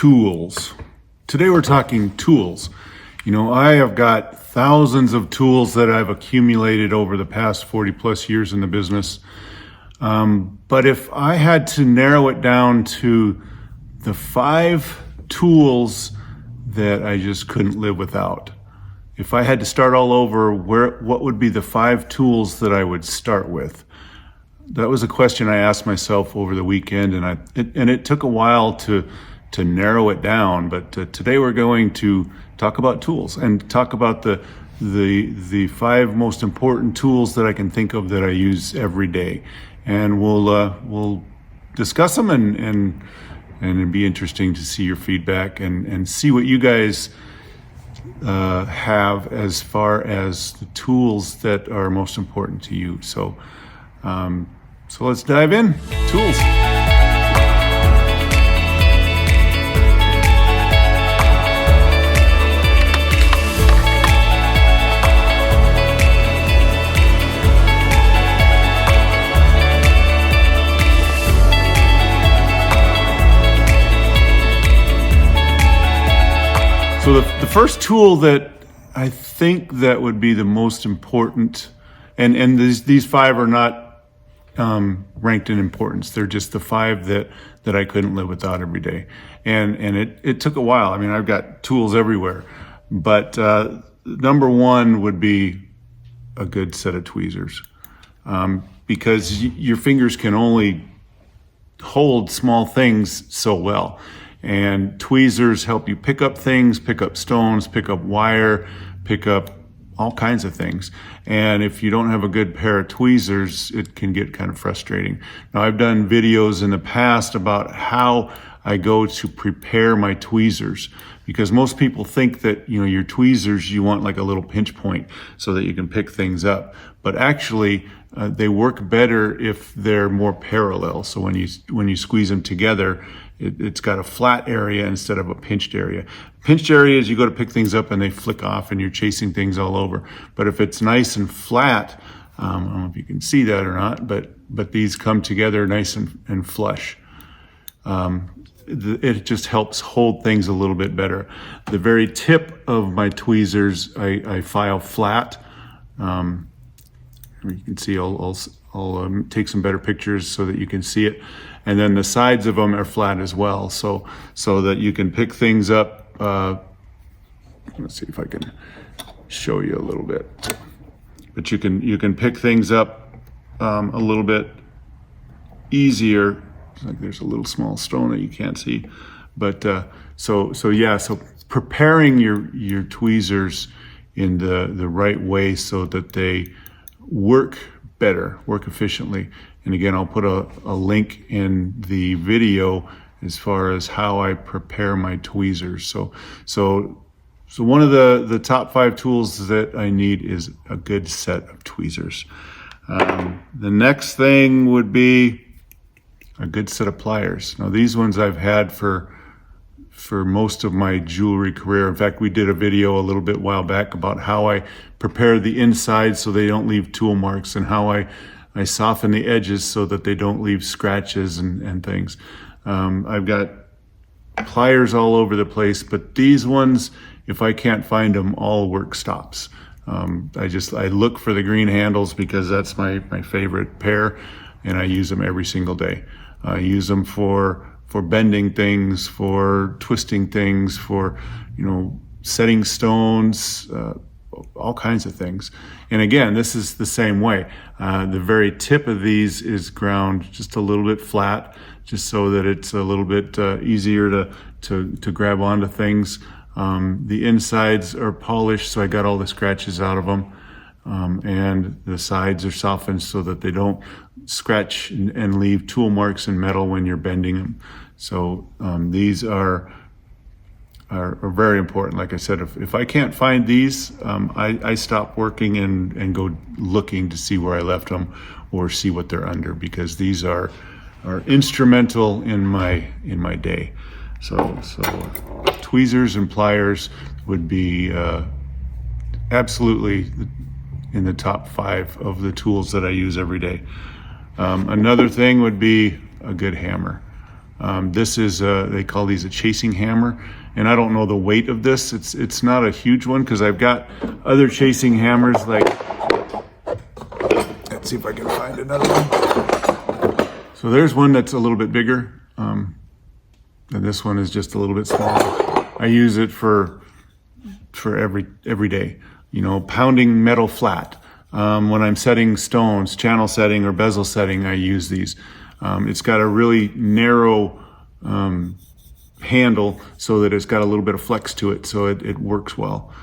Tools. Today we're talking tools. You know, I have got thousands of tools that I've accumulated over the past 40 plus years in the business. But if I had to narrow it down to the 5 tools that I just couldn't live without, if I had to start all over, what would be the 5 tools that I would start with? That was a question I asked myself over the weekend, and it took a while to narrow it down. But today we're going to talk about tools and talk about the 5 most important tools that I can think of that I use every day, and we'll discuss them and it'd be interesting to see your feedback and see what you guys have as far as the tools that are most important to you. So let's dive in. Tools. So the first tool that I think that would be the most important, and these 5 are not ranked in importance. They're just the 5 that I couldn't live without every day. And it took a while. I mean, I've got tools everywhere, but number 1 would be a good set of tweezers, because your fingers can only hold small things so well. And tweezers help you pick up things, pick up stones, pick up wire, pick up all kinds of things. And if you don't have a good pair of tweezers, it can get kind of frustrating. Now, I've done videos in the past about how I go to prepare my tweezers, because most people think that, you know, your tweezers, you want like a little pinch point so that you can pick things up. But actually, they work better if they're more parallel. So when you squeeze them together, it's got a flat area instead of a pinched area. Pinched area is you go to pick things up and they flick off and you're chasing things all over. But if it's nice and flat, I don't know if you can see that or not, but these come together nice and flush. It just helps hold things a little bit better. The very tip of my tweezers, I file flat. You can see, I'll take some better pictures so that you can see it. And then the sides of them are flat as well, so that you can pick things up. Let's see if I can show you a little bit. But you can pick things up a little bit easier. It's like there's a little small stone that you can't see. But so preparing your tweezers in the right way so that they work better, work efficiently. And again, I'll put a link in the video as far as how I prepare my tweezers. So one of the top 5 tools that I need is a good set of tweezers. The next thing would be a good set of pliers. Now, these ones I've had for most of my jewelry career. In fact, we did a video a little bit while back about how I prepare the inside so they don't leave tool marks, and how I soften the edges so that they don't leave scratches and things. I've got pliers all over the place, but these ones, if I can't find them, all work stops. I look for the green handles because that's my favorite pair, and I use them every single day. I use them for bending things, for twisting things, for, you know, setting stones, all kinds of things. And again, this is the same way. The very tip of these is ground just a little bit flat, just so that it's a little bit easier to grab onto things. The insides are polished, so I got all the scratches out of them. And the sides are softened so that they don't scratch and leave tool marks in metal when you're bending them. So these are very important. Like I said, if I can't find these, I stop working and go looking to see where I left them or see what they're under, because these are instrumental in my day. So tweezers and pliers would be absolutely in the top 5 of the tools that I use every day. Another thing would be a good hammer. This is, they call these a chasing hammer. And I don't know the weight of this. It's not a huge one because I've got other chasing hammers like, let's see if I can find another one. So there's one that's a little bit bigger. And this one is just a little bit smaller. I use it for every day, you know, pounding metal flat. When I'm setting stones, channel setting or bezel setting, I use these. It's got a really narrow handle so that it's got a little bit of flex to it, so it works well.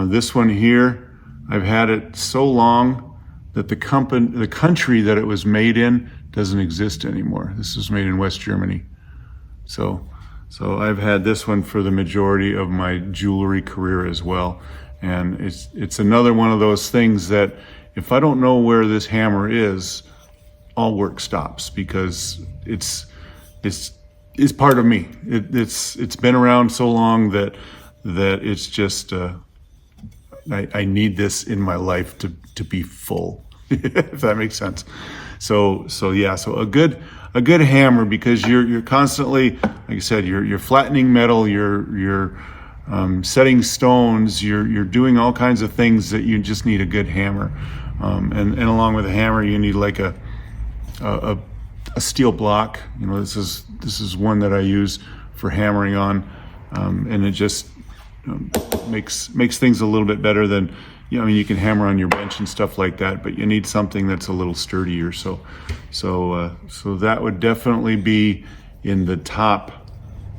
This one here, I've had it so long that the country that it was made in doesn't exist anymore. This was made in West Germany. So I've had this one for the majority of my jewelry career as well. And it's another one of those things that if I don't know where this hammer is, all work stops, because it's part of me. It's been around so long that it's just I need this in my life to be full, if that makes sense. So a good hammer, because you're constantly, like I said, you're flattening metal, you're setting stones, you're doing all kinds of things that you just need a good hammer. And along with a hammer, you need like a steel block. You know, this is one that I use for hammering on, and it just makes things a little bit better than, you know, I mean, you can hammer on your bench and stuff like that, but you need something that's a little sturdier. So that would definitely be in the top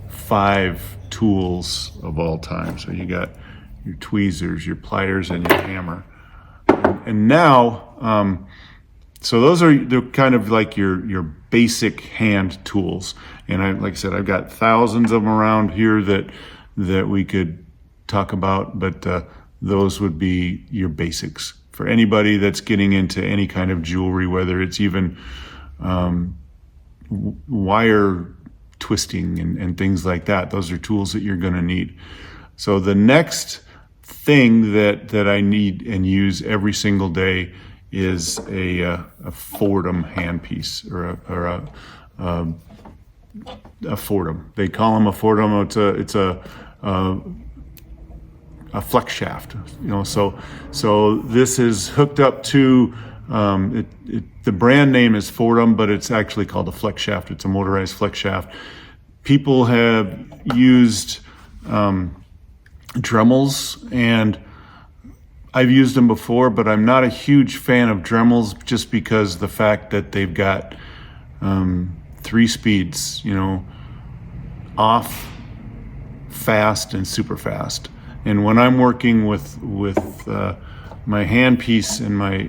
5 tools of all time. So you got your tweezers, your pliers, and your hammer. And now, so they're kind of like your basic hand tools. And like I said, I've got thousands of them around here that we could talk about, but those would be your basics for anybody that's getting into any kind of jewelry, whether it's even wire twisting and things like that. Those are tools that you're going to need. So the next thing that I need and use every single day is a Fordham handpiece, or a Fordham. They call them a Fordham. It's a flex shaft, you know. So this is hooked up to the brand name is Fordham, but it's actually called a flex shaft. It's a motorized flex shaft. People have used Dremels, and I've used them before, but I'm not a huge fan of Dremels, just because the fact that they've got 3 speeds, you know, off, fast, and super fast. And when I'm working with my handpiece and my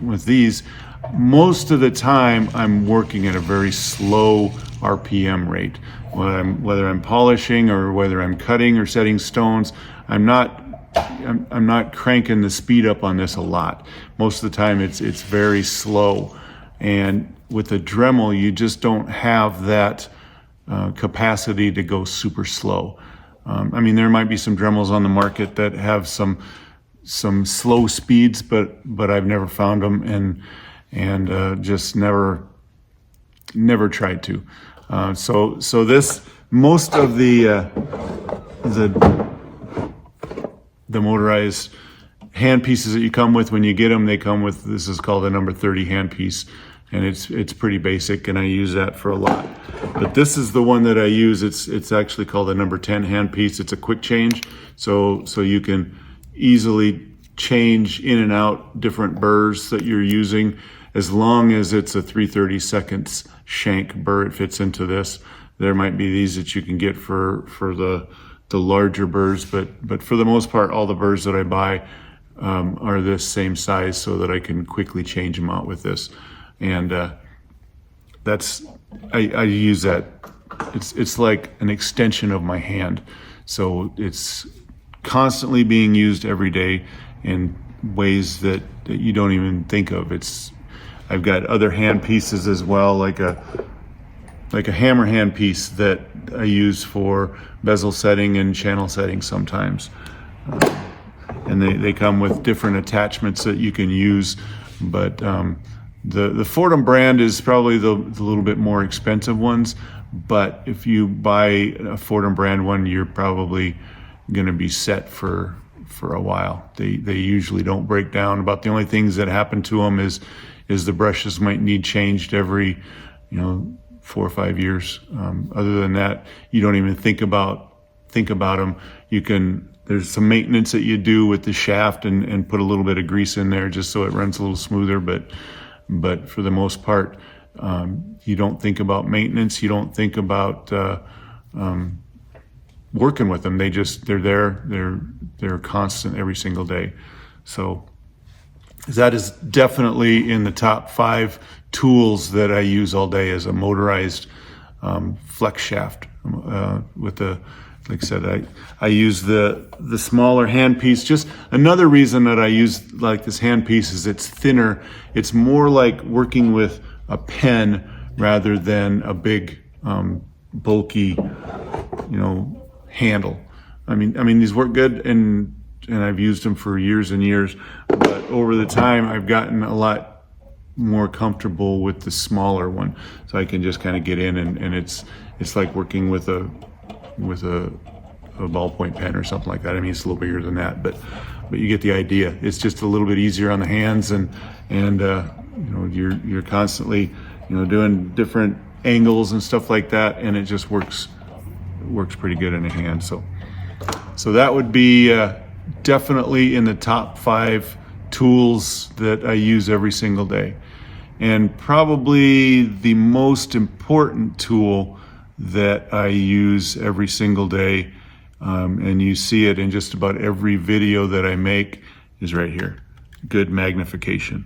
with these, most of the time I'm working at a very slow RPM rate. Whether I'm polishing or whether I'm cutting or setting stones, I'm not cranking the speed up on this a lot. Most of the time it's very slow. And with a Dremel, you just don't have that capacity to go super slow. I mean, there might be some Dremels on the market that have some slow speeds, but I've never found them and just never tried to. So this, most of the motorized hand pieces that you come with, when you get them, they come with, this is called a number 30 hand piece, and it's pretty basic, and I use that for a lot. But this is the one that I use. It's actually called a number 10 hand piece. It's a quick change, so you can easily change in and out different burrs that you're using, as long as it's a 3/32 shank burr. It fits into this. There might be these that you can get for the larger burrs, but for the most part, all the burrs that I buy are this same size, so that I can quickly change them out with this. And I use that. It's like an extension of my hand, so it's constantly being used every day in ways that you don't even think of. I've got other hand pieces as well, like a hammer hand piece that I use for bezel setting and channel setting sometimes. And they come with different attachments that you can use, but the Fordham brand is probably the little bit more expensive ones, But if you buy a Fordham brand one, you're probably going to be set for a while. They usually don't break down. About the only things that happen to them is the brushes might need changed every 4 or 5 years. Other than that, you don't even think about them. There's some maintenance that you do with the shaft and put a little bit of grease in there just so it runs a little smoother. But for the most part, you don't think about maintenance. You don't think about working with them. They're there. They're constant every single day. So that is definitely in the top 5 tools that I use all day, as a motorized flex shaft with the. Like I said, I use the smaller handpiece. Just another reason that I use like this handpiece is it's thinner. It's more like working with a pen rather than a big, bulky, handle. I mean these work good, and I've used them for years and years. But over the time, I've gotten a lot more comfortable with the smaller one, so I can just kind of get in and it's like working with a ballpoint pen or something like that. I mean, it's a little bigger than that, but you get the idea. It's just a little bit easier on the hands, and you're constantly doing different angles and stuff like that, and it just works pretty good in a hand. So that would be definitely in the top 5 tools that I use every single day. And probably the most important tool that I use every single day, and you see it in just about every video that I make, is right here. Good magnification.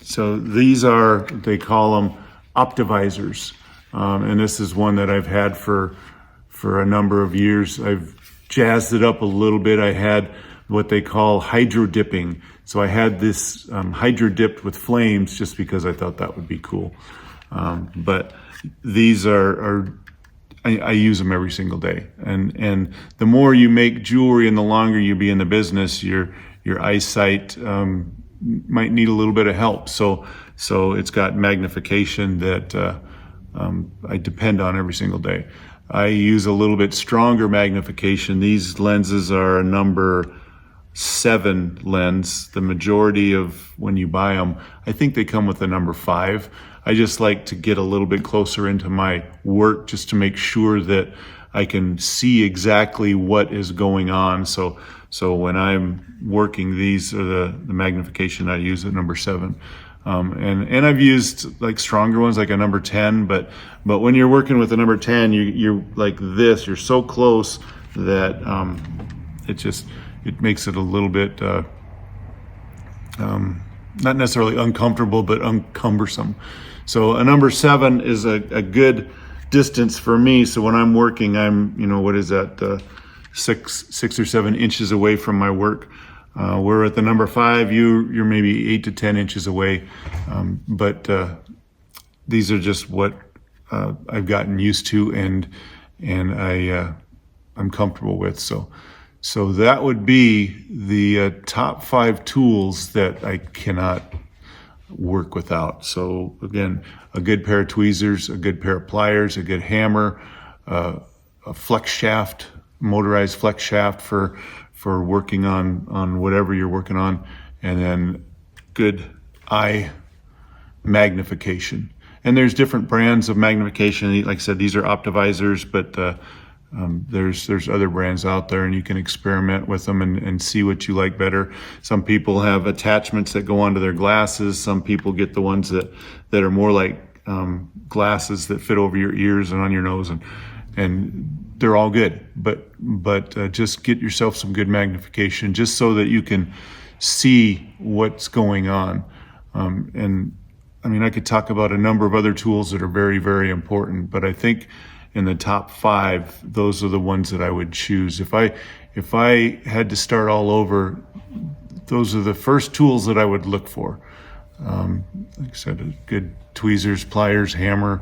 So these are, they call them optivisors, and this is one that I've had for a number of years. I've jazzed it up a little bit. I had what they call hydro dipping. So I had this hydro dipped with flames just because I thought that would be cool. But these I use them every single day. And the more you make jewelry and the longer you be in the business, your eyesight might need a little bit of help. So it's got magnification that I depend on every single day. I use a little bit stronger magnification. These lenses are a number 7 lens. The majority of when you buy them, I think they come with a number 5. I just like to get a little bit closer into my work just to make sure that I can see exactly what is going on. So when I'm working, these are the magnification I use at number 7. And I've used like stronger ones, like a number 10, but when you're working with a number 10, you're like this, you're so close that it makes it a little bit not necessarily uncomfortable, but uncumbersome. So a number 7 is a good distance for me. So when I'm working, I'm, what is that, 6 or 7 inches away from my work. We're at the number 5, you're maybe 8 to 10 inches away. But these are just what I've gotten used to and I'm comfortable with. So that would be the top 5 tools that I cannot work without. So again, a good pair of tweezers, a good pair of pliers, a good hammer, a flex shaft, motorized flex shaft for working on whatever you're working on, and then good eye magnification. And there's different brands of magnification. Like I said, these are optivisors, but there's other brands out there, and you can experiment with them and see what you like better. Some people have attachments that go onto their glasses. Some people get the ones that are more like glasses that fit over your ears and on your nose, and they're all good. But just get yourself some good magnification, just so that you can see what's going on. And I mean, I could talk about a number of other tools that are very, very important, but I think in the top 5, those are the ones that I would choose. If I had to start all over, those are the first tools that I would look for. Like I said, good tweezers, pliers, hammer,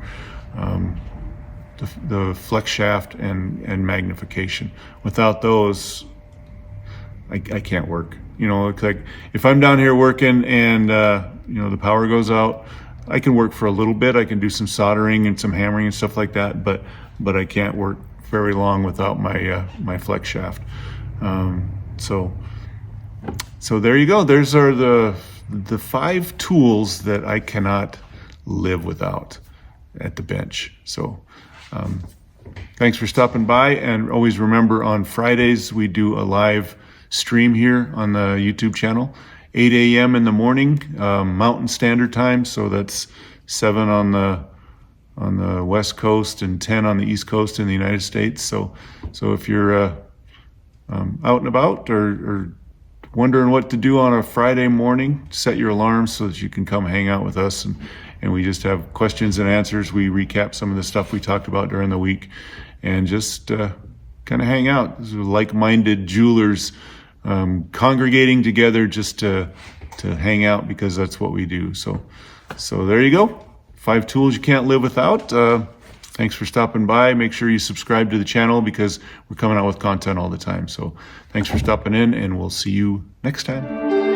the flex shaft, and magnification. Without those, I can't work. It's like if I'm down here working and the power goes out, I can work for a little bit. I can do some soldering and some hammering and stuff like that, but I can't work very long without my flex shaft. So there you go. Those are the 5 tools that I cannot live without at the bench. So thanks for stopping by, and always remember, on Fridays we do a live stream here on the YouTube channel, 8 a.m. in the morning, Mountain Standard Time. So that's 7 on the West Coast and 10 on the East Coast in the United States. So if you're out and about or wondering what to do on a Friday morning, set your alarm so that you can come hang out with us, and we just have questions and answers. We recap some of the stuff we talked about during the week, and just kind of hang out. Like-minded jewelers congregating together just to hang out, because that's what we do. So there you go. 5 tools you can't live without. Thanks for stopping by. Make sure you subscribe to the channel, because we're coming out with content all the time. So thanks for stopping in, and we'll see you next time.